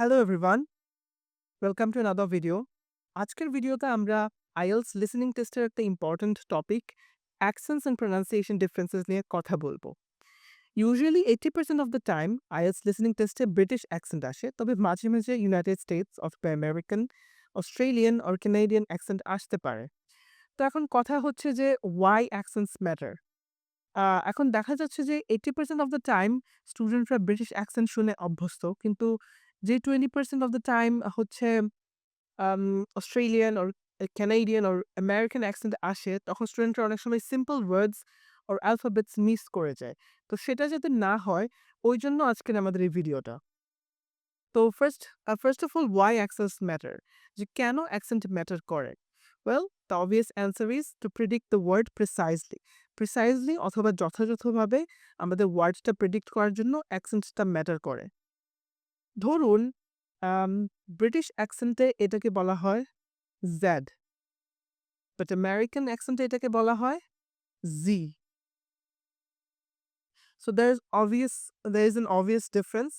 Hello everyone, welcome to another video. আজকের ভিডিওতে আমরা আইএলটিএস লিসেনিং টেস্টের একটা important topic accents and pronunciation differences নিয়ে কথা বলবো। Usually 80% of the time IELTS listening টেস্টে ব্রিটিশ অ্যাকসেন্ট আসে, তবে মাঝে মাঝে ইউনাইটেড স্টেটস অথবা American, Australian or Canadian accent আসতে পারে। তো এখন কথা হচ্ছে যে ওয়াই অ্যাকসেন্টস ম্যাটার। এখন দেখা যাচ্ছে যে 80% অফ দ্য টাইম স্টুডেন্টরা ব্রিটিশ অ্যাকসেন্ট শুনে অভ্যস্ত, কিন্তু যে 20% অফ দ্য টাইম হচ্ছে Australian or Canadian or American accent আসে, তখন স্টুডেন্টরা অনেক সময় simple words or alphabets miss করে যায়। তো সেটা যাতে না হয়, ওই জন্য আজকের আমাদের এই ভিডিওটা। তো first of all, why accents matter, যে কেন অ্যাকসেন্ট ম্যাটার করে? Well, the obvious answer is to predict the word precisely অথবা যথাযথভাবে আমাদের ওয়ার্ডসটা প্রেডিক্ট করার জন্য অ্যাকসেন্টসটা ম্যাটার করে। ধরুন, আম ব্রিটিশ অ্যাকসেন্টে এটাকে বলা হয় জেড, বাট আমেরিকান অ্যাকসেন্টে এটাকে বলা হয় Z. So there is an obvious difference.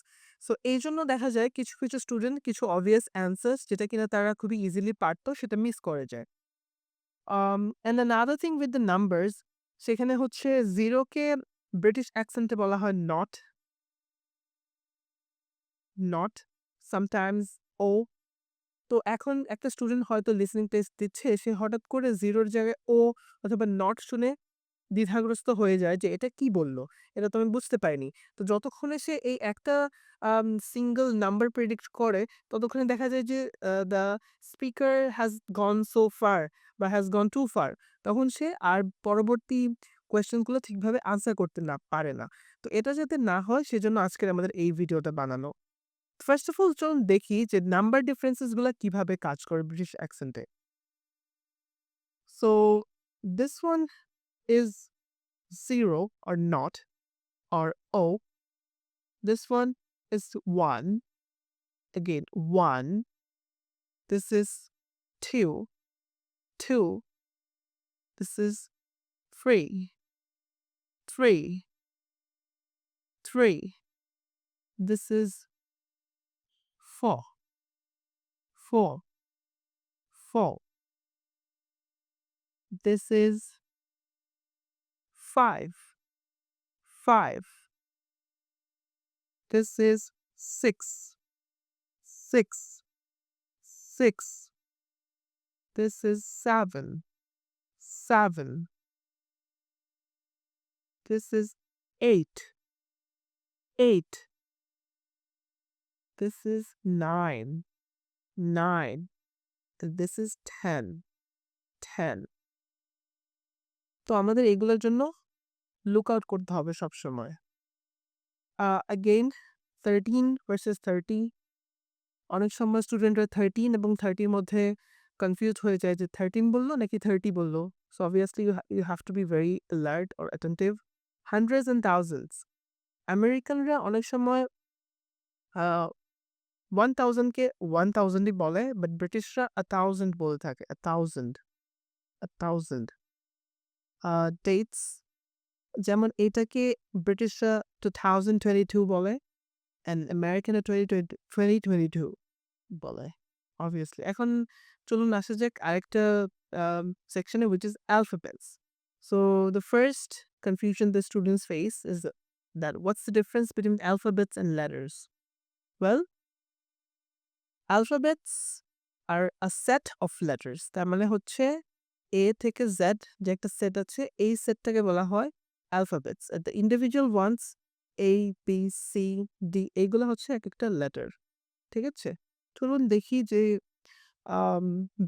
So এইজন্য দেখা যায় কিছু কিছু স্টুডেন্ট কিছু obvious answers যেটা কিনা তারা খুবই ইজিলি পারতো, সেটা মিস করে যায়। And another thing with the numbers, সেখানে হচ্ছে 0 কে ব্রিটিশ অ্যাকসেন্টে বলা হয় নট, sometimes ও। তো এখন একটা স্টুডেন্ট হয়তো লিসেনিং টেস্ট দিচ্ছে, সে হঠাৎ করে 0 র জায়গায় ও অথবা নট শুনে দ্বিধাগ্রস্ত হয়ে যায় যে এটা কি বলল? এটা তো আমি বুঝতে পারিনি। তো যতক্ষণে সে এই একটা সিঙ্গল নাম্বার প্রেডিক্ট করে, ততক্ষণে দেখা যায় যে the speaker has gone so far বা হ্যাজ গন টু ফার। তখন সে আর পরবর্তী কোয়েশ্চেন গুলো ঠিকভাবে আনসার করতে পারে না। তো এটা যাতে না হয়, সেজন্য আজকের আমাদের এই ভিডিওটা বানানো। ফার্স্ট অফ অল, চলুন দেখি যে নাম্বার ডিফারেন্সেস গুলা কিভাবে কাজ করে ব্রিটিশ অ্যাকসেন্টে। So this one is 0 or not or O. This one is 1. Again, 1. This is 2. 2. This is 3. 3. 3. This is 4. 4. 4. This is 5. 5. This is 6. 6. 6. This is 7. 7. This is 8. 8. This is 9. 9. This is 10. 10. তো আমাদের এগুলোর জন্য look out করতে হবে সবসময়। Again, 13 versus 30, অনেক সময় স্টুডেন্টরা 13 এবং 30 এর মধ্যে কনফিউজ হয়ে যায় যে 13 বললো নাকি 30 বললো। So obviously you have to be very alert or attentive. Hundreds and thousands, আমেরিকানরা অনেক সময় আহ 1000 কে 1000 ই বলে, বাট ব্রিটিশরা 1000 বলে থাকে। 1000, 1000 ডেটস, যেমন এটাকে ব্রিটিশরা 2022 বলে, অ্যান্ড আমেরিকানরা 2022 বলে অবভিয়াসলি। এখন চলুন আসা যাক আরেকটা সেকশনে, which is alphabets. So the first confusion the students face is that what's the difference between alphabets and letters? Well, alphabets are a set of letters. তার মানে হচ্ছে A থেকে Z যে একটা সেট আছে, এই সেটটাকে বলা হয় alphabets. And the individual ones A, B, C, D এইগুলো হচ্ছে এক একটা লেটার। ঠিক আছে? চলুন দেখি যে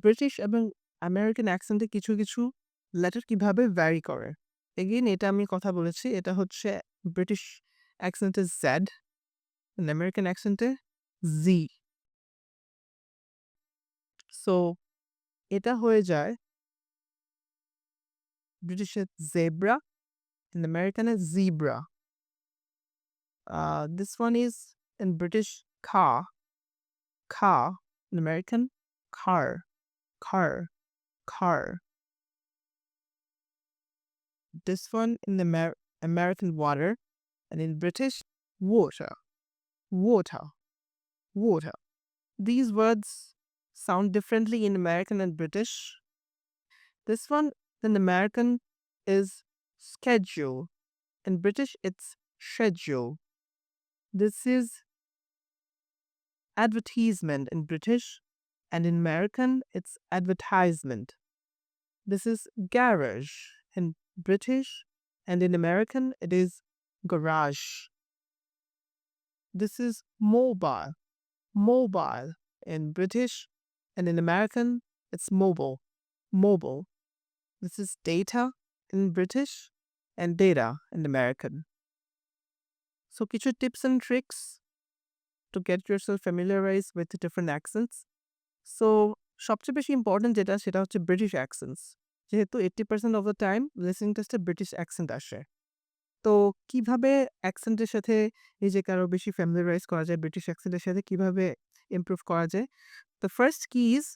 ব্রিটিশ এবং আমেরিকান অ্যাকসেন্টে কিছু কিছু লেটার কিভাবে ভ্যারি করে। এগেইন এটা আমি কথা বলেছি, এটা হচ্ছে ব্রিটিশ অ্যাকসেন্টে Z, আমেরিকান অ্যাকসেন্টে Z। সো এটা হয়ে যায় ব্রিটিশে zebra, in American is zebra. This one is in British car, in American car, car, car. This one in the American water, and in British water, water, water. these words sound differently in American and British. This one in American is schedule. In British, it's schedule. This is advertisement in British, and in American, it's advertisement. This is garage in British, and in American, it is garage. This is mobile. Mobile in British, and in American, it's mobile. Mobile. This is data in British and data in American. So, কিছু tips and tricks to get yourself familiarized with the different accents. So, সবচেয়ে বেশি important যেটা সেটা হচ্ছে British accents, যেহেতু 80% of the time listening টেস্টে British accent আসে। তো কিভাবে অ্যাকসেন্টের সাথে নিজেকে আরও বেশি ফ্যামিলিয়ারাইজ করা যায়, ব্রিটিশ অ্যাকসেন্টের সাথে কিভাবে ইমপ্রুভ করা যায়? দ্য ফার্স্ট কি is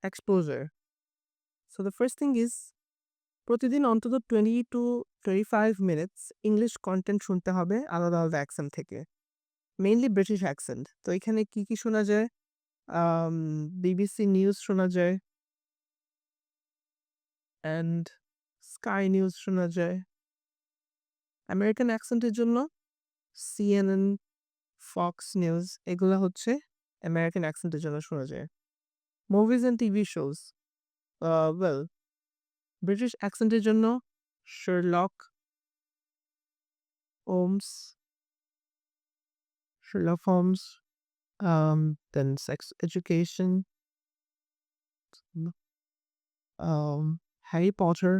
exposure. So the first thing is প্রতিদিন অন্তত 20 to 25 মিনিটস ইংলিশ কন্টেন্ট শুনতে হবে আলাদা আলাদা অ্যাকসেন্ট থেকে, মেইনলি ব্রিটিশ অ্যাকসেন্ট। তো এখানে কি কি শোনা যায়? বিবিসি নিউজ শোনা যায়, অ্যান্ড স্কাই নিউজ শোনা যায়। আমেরিকান অ্যাকসেন্টের জন্য সিএনএন, ফক্স নিউজ, এগুলো হচ্ছে আমেরিকান অ্যাকসেন্টের জন্য শোনা যায়। Movies and TV shows, well British অ্যাকসেন্টের জন্য Sherlock Holmes, Sherlock Holmes, then Sex Education, Harry Potter,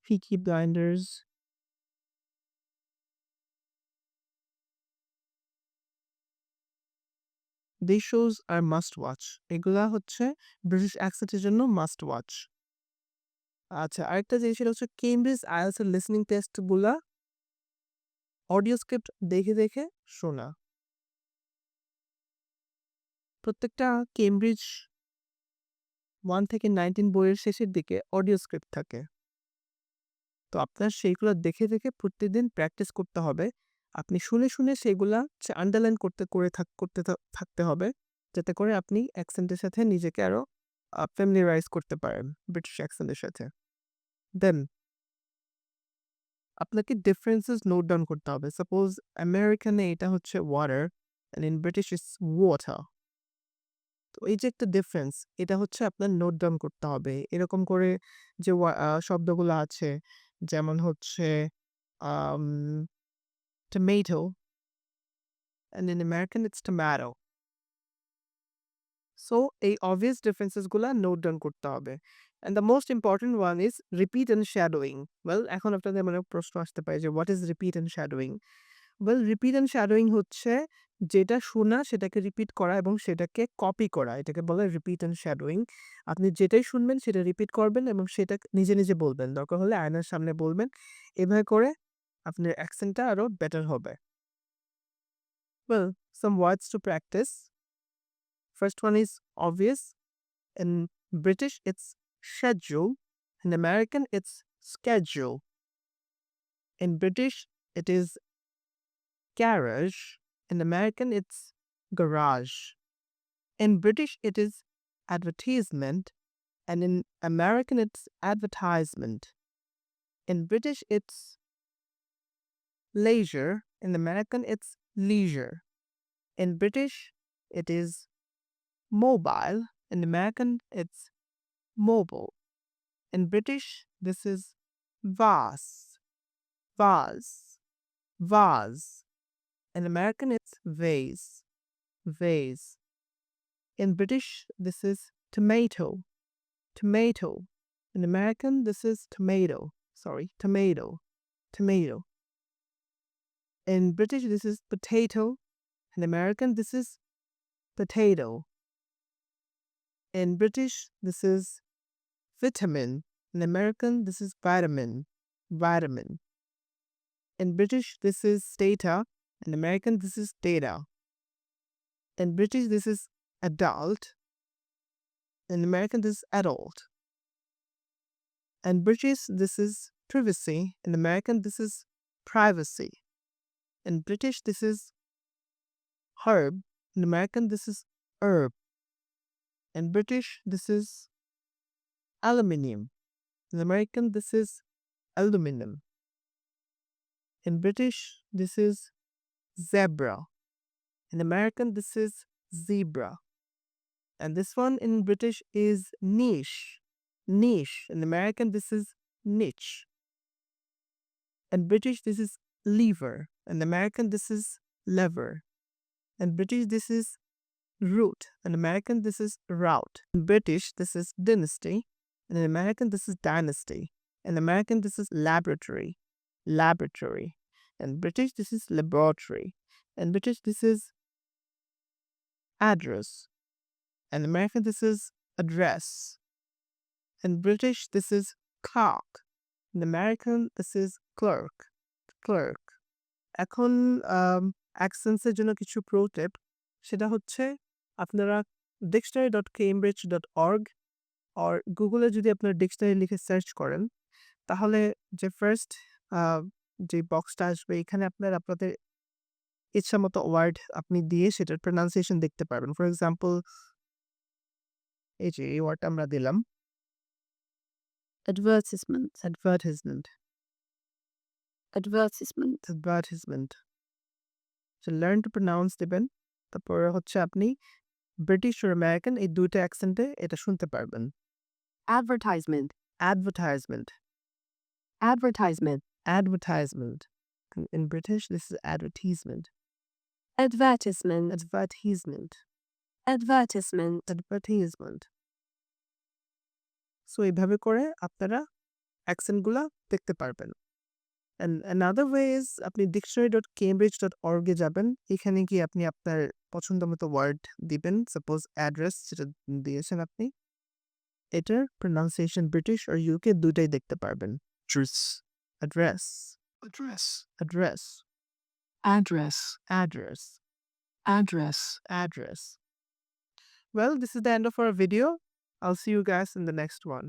Peaky Blinders, these shows are must watch. এগুলা হচ্ছে ব্রিটিশ অ্যাকসেন্টের জন্য মাস্ট ওয়াচ। আচ্ছা, আরেকটা জিনিস সেটা হচ্ছে কেমব্রিজ আইএলটিএস এর লিসনিং টেস্টগুলা অডিও স্ক্রিপ্ট দেখে দেখে শোনা। প্রত্যেকটা কেমব্রিজ 1 থেকে 19 বইয়ের শেষের দিকে অডিও স্ক্রিপ্ট থাকে। তো আপনার সেইগুলো দেখে দেখে প্রতিদিন প্র্যাকটিস করতে হবে। আপনি শুনে শুনে সেগুলা আন্ডারলাইন করতে থাকতে হবে, যাতে করে আপনি অ্যাকসেন্টের সাথে নিজেকে আরও ফ্যামিলিয়ারাইজ করতে পারেন ব্রিটিশ অ্যাকসেন্টের সাথে। দেন আপনাকে ডিফারেন্সেস নোট ডাউন করতে হবে। সাপোজ আমেরিকানে এটা হচ্ছে water, and in British it's water. তো এই যে একটা ডিফারেন্স, এটা হচ্ছে আপনার নোট ডাউন করতে হবে। এরকম করে যে শব্দগুলো আছে, যেমন হচ্ছে tomato, and in American it's tomato. So এই obvious differences গুলা নোট ডাউন করতে হবে। And the most important one is repeat and shadowing. Well, এখন আপনাদের মনে প্রশ্ন আসতে পারে যে what is repeat and shadowing? Well, repeat and shadowing হচ্ছে যেটা শোনা সেটাকে রিপিট করা এবং সেটাকে কপি করা, এটাকে বলে রিপিট অ্যান্ড শ্যাডোয়িং। আপনি যেটাই শুনবেন সেটা রিপিট করবেন এবং সেটা নিজে নিজে বলবেন, দরকার হলে আয়নার সামনে বলবেন। এভাবে করে আপনার অ্যাকসেন্টটা আরও বেটার হবে। Well, some words to practice. First one is obvious. In British, it's schedule. In American, it's schedule. In British, it is garage. In American, it's garage. In British, it is advertisement. And in American, it's advertisement. In British, it's leisure. In American, it's leisure. In British, it is mobile. In American, it's mobile. In British, this is vase, vase, vase. In American, it's vase, vase. In British, this is tomato, tomato. In American, this is tomato. Sorry, tomato, tomato. In British, this is potato. In American, this is potato. In British, this is vitamin. In American, this is vitamin, vitamin. In British, this is data. In American, this is data. In British, this is adult. In American, this is adult. In British, this is privacy. In American, this is privacy. In British, this is herb. In American, this is herb. In British, this is aluminium. In American, this is aluminum. In British, this is zebra. In American, this is zebra. And this one in British is niche. Niche. In American, this is niche. In British, this is lever. In American, this is lever. In British, this is root. In American, this is route. In British, this is dynasty. In American, this is dynasty. In American, this is laboratory. Laboratory. In British, this is laboratory. In British, this is address. In American, this is address. In British, this is clerk. In American, this is clerk. Clerk. এখন অ্যাকসেন্টসের জন্য কিছু pro tip, সেটা হচ্ছে আপনারা dictionary.cambridge.org আর গুগলে যদি আপনার dictionary লিখে সার্চ করেন, তাহলে যে ফার্স্ট যে বক্সটা আসবে এখানে আপনাদের ইচ্ছা মতো ওয়ার্ড আপনি দিয়ে সেটার প্রনাউন্সিয়েশন দেখতে পারবেন। ফর এক্সাম্পল, এই যে এই ওয়ার্ডটা আমরা দিলাম advertisement, advertisement. advertisement, advertisement. So learn to pronounce দেবেন। তারপরে হচ্ছে আপনি ব্রিটিশ আর আমেরিকান এই দুইটা অ্যাকসেন্টে এটা শুনতে পারবেন। advertisement, advertisement. advertisement, Advertisement. In British, this is advertisement. advertisement, Advertisement. advertisement. Advertisement. So এইভাবে করে আপনারা অ্যাকসেন্টগুলা দেখতে পারবেন। And another way is আপনি dictionary.cambridge.org এ যাবেন। এখানে গিয়ে আপনি আপনার পছন্দ মতো ওয়ার্ড দিবেন। সাপোজ অ্যাড্রেস যেটা দিয়েছেন আপনি, এটার প্রনাউন্সিয়েশন ব্রিটিশ আর ইউকে দুটাই দেখতে পারবেন। Address. Address. Address. Address. Address. Address. Address. Address. Well, this is the end of our video. I'll see you guys in the next one.